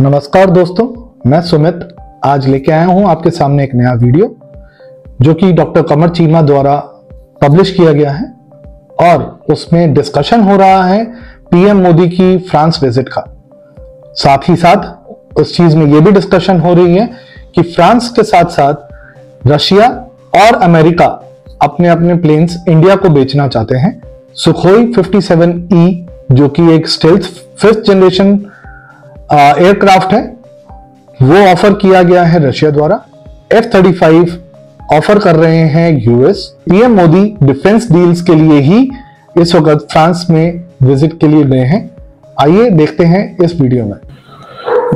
नमस्कार दोस्तों, मैं सुमित आज लेके आया हूं आपके सामने एक नया वीडियो जो कि डॉक्टर कमर चीमा द्वारा पब्लिश किया गया है और उसमें डिस्कशन हो रहा है पीएम मोदी की फ्रांस विजिट का। साथ ही साथ उस चीज में यह भी डिस्कशन हो रही है कि फ्रांस के साथ साथ रशिया और अमेरिका अपने अपने प्लेन्स इंडिया को बेचना चाहते हैं। सुखोई 57E जो कि एक स्टेल्थ 5th जनरेशन एयरक्राफ्ट है, वो ऑफर किया गया है रशिया द्वारा। F-35 ऑफर कर रहे हैं US. PM Modi defence deals के लिए ही इस वक्त फ्रांस में विजिट के लिए गए हैं। आइए देखते हैं इस वीडियो में।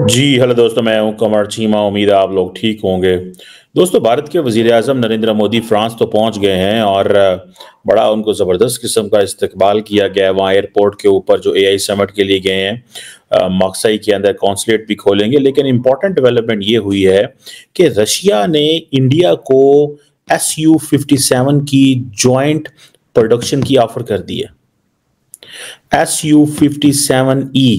जी हेलो दोस्तों, मैं हूं कमर चीमा। उम्मीद है आप लोग ठीक होंगे। दोस्तों, भारत के वजीर आजम नरेंद्र मोदी फ्रांस तो पहुंच गए हैं और बड़ा उनको ज़बरदस्त किस्म का इस्तकबाल किया गया है। वहाँ एयरपोर्ट के ऊपर जो AI समिट के लिए गए हैं, मक्साई के अंदर कॉन्सुलेट भी खोलेंगे। लेकिन इंपॉर्टेंट डेवलपमेंट ये हुई है कि रशिया ने इंडिया को Su-57 की जॉइंट प्रोडक्शन की ऑफर कर दी है। Su-57E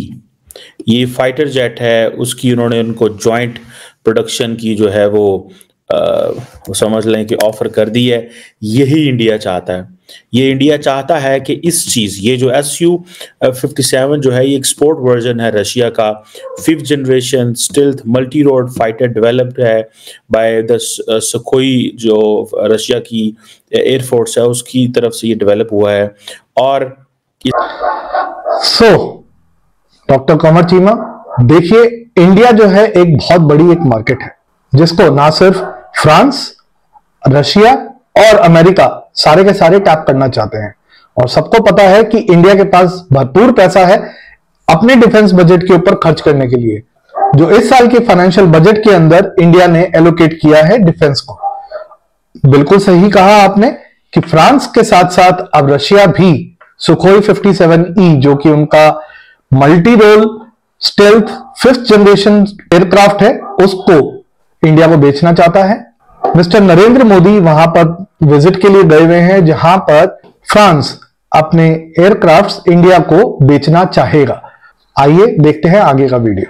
ये फाइटर जेट है, उसकी उन्होंने उनको जॉइंट प्रोडक्शन की जो है वो समझ लें कि ऑफर कर दी है। यही इंडिया चाहता है। ये इंडिया चाहता है कि इस चीज ये जो Su-57 जो है ये एक्सपोर्ट वर्जन है रशिया का। 5th generation stealth multi road fighter developed है बाय द सुखोई जो रशिया की एयरफोर्स है उसकी तरफ से ये डेवलप हुआ है। और डॉक्टर कमर चीमा, देखिए इंडिया जो है एक बहुत बड़ी एक मार्केट है जिसको ना सिर्फ फ्रांस, रशिया और अमेरिका सारे के सारे टैप करना चाहते हैं। और सबको पता है कि इंडिया के पास भरपूर पैसा है अपने डिफेंस बजट के ऊपर खर्च करने के लिए, जो इस साल के फाइनेंशियल बजट के अंदर इंडिया ने एलोकेट किया है डिफेंस को। बिल्कुल सही कहा आपने कि फ्रांस के साथ साथ अब रशिया भी सुखोई 57E जो कि उनका multi role stealth 5th generation aircraft है उसको इंडिया को बेचना चाहता है। मिस्टर नरेंद्र मोदी वहां पर विजिट के लिए गए हुए हैं जहां पर फ्रांस अपने एयरक्राफ्ट्स इंडिया को बेचना चाहेगा। आइए देखते हैं आगे का वीडियो।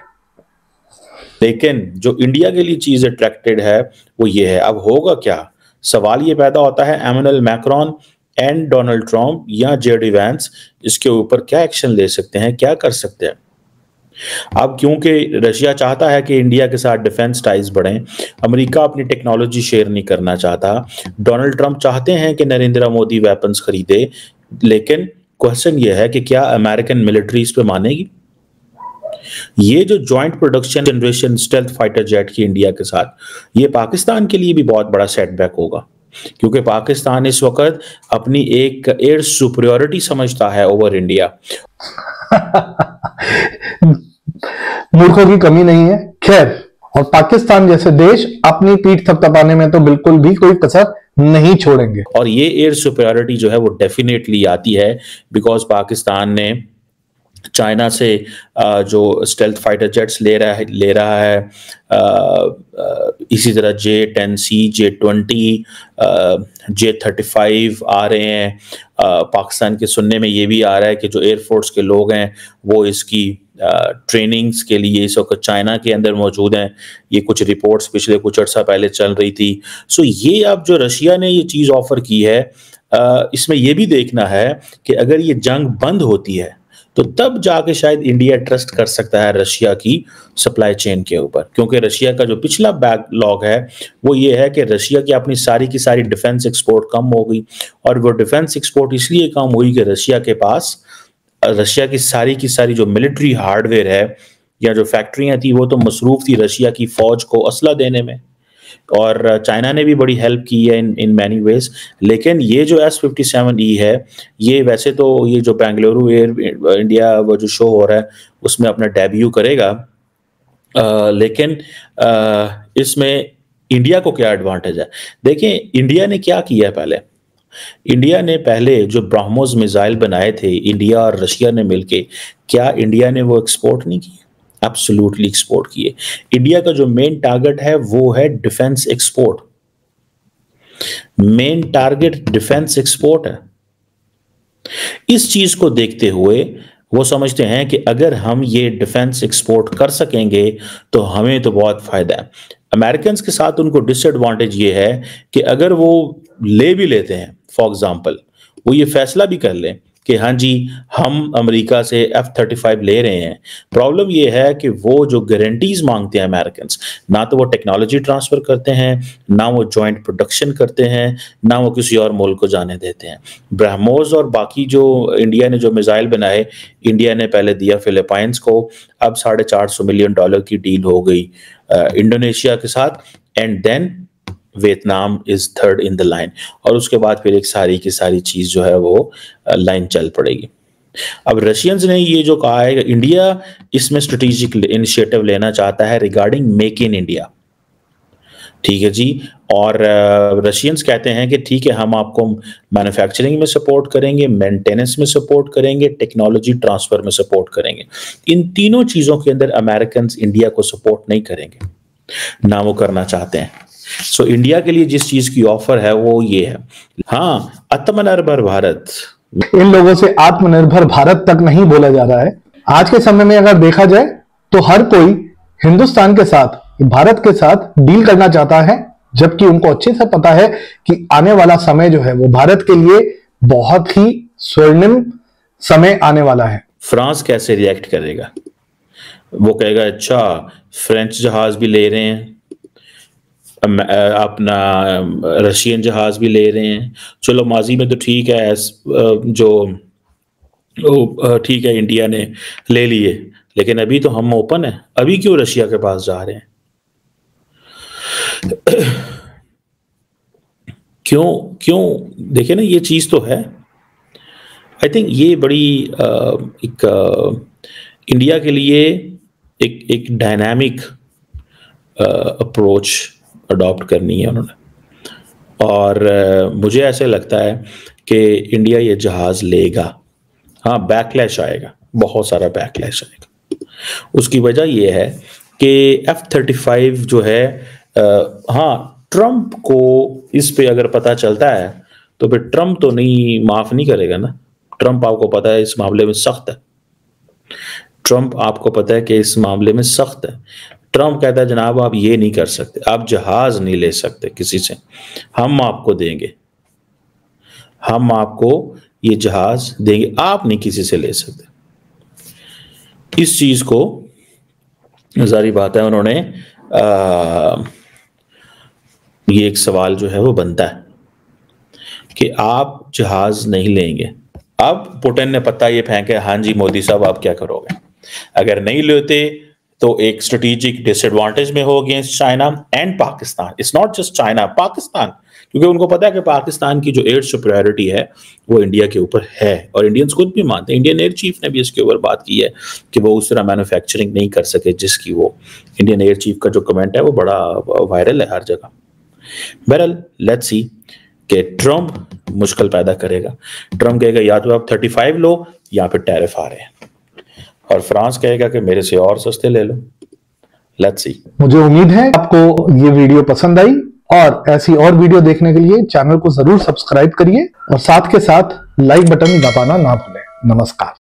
लेकिन जो इंडिया के लिए चीज अट्रैक्टेड है वो ये है, अब होगा क्या? सवाल ये पैदा होता है Emmanuel Macron and Donald Trump या जेडी वैंस इसके ऊपर क्या एक्शन ले सकते हैं, क्या कर सकते हैं? अब क्योंकि रशिया चाहता है कि इंडिया के साथ डिफेंस टाइज बढ़ें, अमेरिका अपनी टेक्नोलॉजी शेयर नहीं करना चाहता, डोनाल्ड ट्रंप चाहते हैं कि नरेंद्र मोदी वेपन्स खरीदे, लेकिन क्वेश्चन यह है कि क्या अमेरिकन मिलिट्री इस पे मानेगी? ये जो joint production generation stealth fighter jet की इंडिया के साथ, ये पाकिस्तान के लिए भी बहुत बड़ा सेटबैक होगा क्योंकि पाकिस्तान इस वक्त अपनी एक एयर सुपरियोरिटी समझता है ओवर इंडिया। मूर्खों की कमी नहीं है। खैर, और पाकिस्तान जैसे देश अपनी पीठ थपथपाने में तो बिल्कुल भी कोई कसर नहीं छोड़ेंगे। और ये एयर सुपरियोरिटी जो है वो डेफिनेटली आती है बिकॉज पाकिस्तान ने चाइना से जो स्टेल्थ फाइटर जेट्स ले रहा है, इसी तरह J-10C, J-20, J-35 आ रहे हैं। पाकिस्तान के सुनने में ये भी आ रहा है कि जो एयरफोर्स के लोग हैं वो इसकी ट्रेनिंग्स के लिए इस वक्त चाइना के अंदर मौजूद हैं। ये कुछ रिपोर्ट्स पिछले कुछ अर्सा पहले चल रही थी। सो ये अब जो रशिया ने ये चीज़ ऑफर की है, इसमें ये भी देखना है कि अगर ये जंग बंद होती है तो तब जाके शायद इंडिया ट्रस्ट कर सकता है रशिया की सप्लाई चेन के ऊपर, क्योंकि रशिया का जो पिछला बैकलॉग है वो ये है कि रशिया की अपनी सारी की सारी डिफेंस एक्सपोर्ट कम हो गई। और वो डिफेंस एक्सपोर्ट इसलिए कम हुई कि रशिया के पास रशिया की सारी जो मिलिट्री हार्डवेयर है या जो फैक्ट्रियां थी वो तो मसरूफ थी रशिया की फौज को असला देने में, और चाइना ने भी बड़ी हेल्प की है इन मैनी वेज। लेकिन ये जो S-57E है, ये वैसे तो ये जो बेंगलुरु एयर इंडिया वो जो शो हो रहा है उसमें अपना डेब्यू करेगा, लेकिन इसमें इंडिया को क्या एडवांटेज है? देखें इंडिया ने क्या किया है। पहले इंडिया ने जो ब्रह्मोस मिसाइल बनाए थे इंडिया और रशिया ने मिलके, क्या इंडिया ने वो एक्सपोर्ट नहीं किए? एब्सोल्युटली एक्सपोर्ट किए। इंडिया का जो मेन टारगेट है वो है defence export. Main target defence export है। इस चीज को देखते हुए वो समझते हैं कि अगर हम ये डिफेंस एक्सपोर्ट कर सकेंगे तो हमें तो बहुत फायदा है। अमेरिकन के साथ उनको डिसएडवांटेज ये है कि अगर वो ले भी लेते हैं, फॉर एग्जांपल वो ये फैसला भी कर लें कि हाँ जी हम अमेरिका से F-35 ले रहे हैं, प्रॉब्लम ये है कि वो जो गारंटीज मांगते हैं अमेरिकन, ना तो वो टेक्नोलॉजी ट्रांसफर करते हैं, ना वो जॉइंट प्रोडक्शन करते हैं, ना वो किसी और मुल्क को जाने देते हैं। ब्रह्मोस और बाकी जो इंडिया ने जो मिसाइल बनाए, इंडिया ने पहले दिया फिलीपाइंस को, अब $450 मिलियन की डील हो गई इंडोनेशिया के साथ, and then Vietnam is third in the line, और उसके बाद फिर एक सारी की सारी चीज जो है वो लाइन चल पड़ेगी। अब रशियंस ने ये जो कहा है, इंडिया इसमें स्ट्रेटेजिक इनिशिएटिव लेना चाहता है रिगार्डिंग मेक इन इंडिया, ठीक है जी। और रशियंस कहते हैं कि ठीक है हम आपको मैन्युफैक्चरिंग में सपोर्ट करेंगे, मेंटेनेंस में सपोर्ट करेंगे, टेक्नोलॉजी ट्रांसफर में सपोर्ट करेंगे। इन तीनों चीजों के अंदर अमेरिकन इंडिया को सपोर्ट नहीं करेंगे, ना वो करना चाहते हैं। सो इंडिया के लिए जिस चीज की ऑफर है वो ये है, हाँ आत्मनिर्भर भारत। इन लोगों से आत्मनिर्भर भारत तक नहीं बोला जा रहा है। आज के समय में अगर देखा जाए तो हर कोई हिंदुस्तान के साथ, भारत के साथ डील करना चाहता है, जबकि उनको अच्छे से पता है कि आने वाला समय जो है वो भारत के लिए बहुत ही स्वर्णिम समय आने वाला है। फ्रांस कैसे रिएक्ट करेगा? वो कहेगा अच्छा फ्रेंच जहाज भी ले रहे हैं, अपना रशियन जहाज भी ले रहे हैं, चलो माजी में तो ठीक है, जो ठीक है इंडिया ने ले लिए, लेकिन अभी तो हम ओपन है, अभी क्यों रशिया के पास जा रहे हैं? क्यों देखिए ना, ये चीज तो है। आई थिंक ये बड़ी एक इंडिया के लिए एक डायनामिक अप्रोच अडॉप्ट करनी है उन्होंने, और मुझे ऐसे लगता है कि इंडिया ये जहाज लेगा। हाँ बैकलैश आएगा, बहुत सारा बैकलैश आएगा। उसकी वजह ये है कि F-35 जो है हाँ ट्रंप को इस पे अगर पता चलता है तो फिर ट्रंप तो नहीं माफ नहीं करेगा ना। ट्रंप आपको पता है इस मामले में सख्त है, ट्रंप आपको पता है कि इस मामले में सख्त है। ट्रंप कहता है जनाब आप ये नहीं कर सकते, आप जहाज नहीं ले सकते किसी से, हम आपको देंगे, हम आपको ये जहाज देंगे, आप नहीं किसी से ले सकते। इस चीज को जारी बात है उन्होंने ये एक सवाल जो है वो बनता है कि आप जहाज नहीं लेंगे। अब पुतिन ने पता ये फेंके, हाँ जी मोदी साहब आप क्या करोगे? अगर नहीं लेते तो एक स्ट्रेटेजिक डिसएडवांटेज में हो against China and Pakistan. It's not just China, Pakistan, क्योंकि उनको पता है कि पाकिस्तान की जो एयर सुपीरियरिटी है वो इंडिया के ऊपर है, और इंडियंस खुद भी मानते हैं। इंडियन एयर चीफ ने भी इसके ऊपर बात की है कि वो उस तरह मैन्युफैक्चरिंग नहीं कर सके जिसकी वो, इंडियन एयर चीफ का जो कमेंट है वो बड़ा वायरल है हर जगह। बहरहाल लेट्स सी कि ट्रंप मुश्किल पैदा करेगा। ट्रंप कहेगा या तो आप 35 लो या फिर टैरिफ आ रहे हैं, और फ्रांस कहेगा कि मेरे से और सस्ते ले लो। Let's see. मुझे उम्मीद है आपको ये वीडियो पसंद आई, और ऐसी और वीडियो देखने के लिए चैनल को जरूर सब्सक्राइब करिए और साथ के साथ लाइक बटन दबाना ना भूलें। नमस्कार।